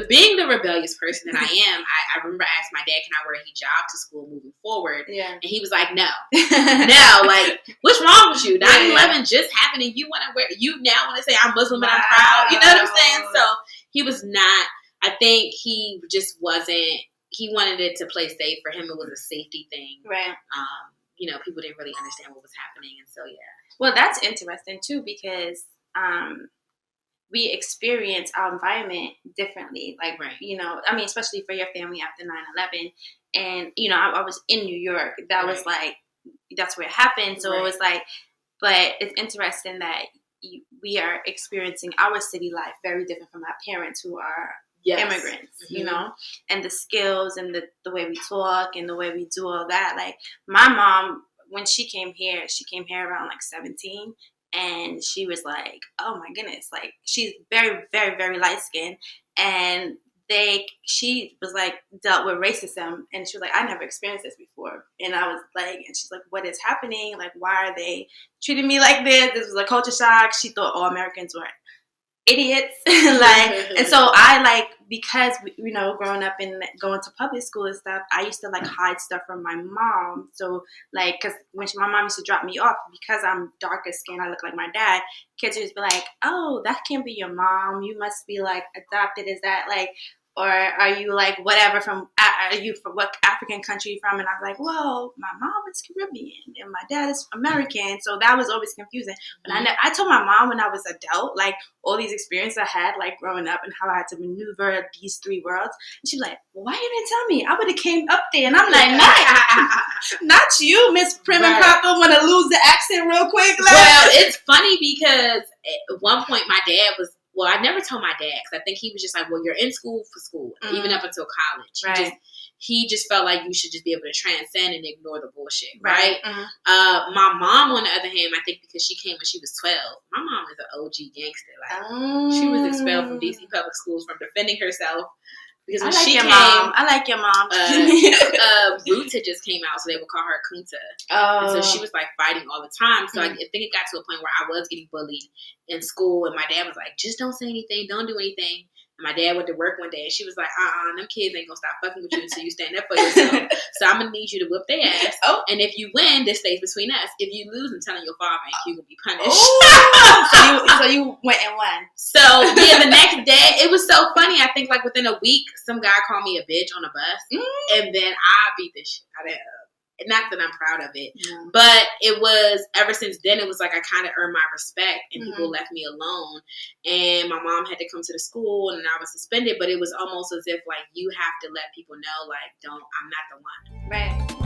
being the rebellious person that I am, I remember asking my dad, can I wear a hijab to school moving forward? Yeah. And he was like, no. No, like, what's wrong with you? 9/11 just happened and you want to wear, you now want to say I'm Muslim and I'm proud. You know what I'm saying? So he was not, I think he just wasn't, he wanted it to play safe. For him, it was a safety thing. Right. You know, people didn't really understand what was happening. And so, yeah. Well, that's interesting, too, because we experience our environment differently. Like, you know, I mean, especially for your family after 9/11. And, you know, I was in New York. That was like, that's where it happened. So it was like, but it's interesting that we are experiencing our city life very different from our parents who are immigrants, you know, and the skills and the way we talk and the way we do all that. Like, my mom, when she came here around like 17, and she was like, oh my goodness, like, she's very, very, very light skinned, and she was like dealt with racism, and she was like, I never experienced this before. And I was like, and she's like, what is happening? Like, why are they treating me like this? This was a culture shock. She thought all Americans were idiots. Like, and so I, like, because, you know, growing up and going to public school and stuff, I used to like hide stuff from my mom. So like, because when my mom used to drop me off, because I'm darker skinned, I look like my dad, kids would just be like, oh, that can't be your mom, you must be like adopted. Is that like, or are you like whatever are you from what African country you from? And I'm like, well, my mom is Caribbean and my dad is American. So that was always confusing. But I told my mom when I was adult, like all these experiences I had, like growing up and how I had to maneuver these three worlds. And she's like, well, why you didn't tell me? I would have came up there. And I'm like, not you, Miss Prim and Proper, want to lose the accent real quick. Like. Well, it's funny because at one point my dad was, well, I never told my dad because I think he was just like, well, you're in school for school, even up until college. Right. He just felt like you should just be able to transcend and ignore the bullshit, right? My mom, on the other hand, I think because she came when she was 12, my mom is an OG gangster. Like, she was expelled from DC public schools from defending herself. Because when she came, I like your mom. Roots had just came out, so they would call her Kunta. And so she was like fighting all the time. So I think it got to a point where I was getting bullied in school, and my dad was like, "Just don't say anything, don't do anything." And my dad went to work one day, and she was like, them kids ain't gonna stop fucking with you until you stand up for yourself. So I'm gonna need you to whip their ass. And if you win, this stays between us. If you lose, I'm telling your father, and you gonna be punished. So you went and won. So yeah, the next day, it was so funny. I think like within a week, some guy called me a bitch on a bus, and then I beat the shit out of him. Not that I'm proud of it, but it was, ever since then, it was like I kind of earned my respect, and people left me alone. And my mom had to come to the school, and I was suspended, but it was almost as if like you have to let people know, like, I'm not the one. Right.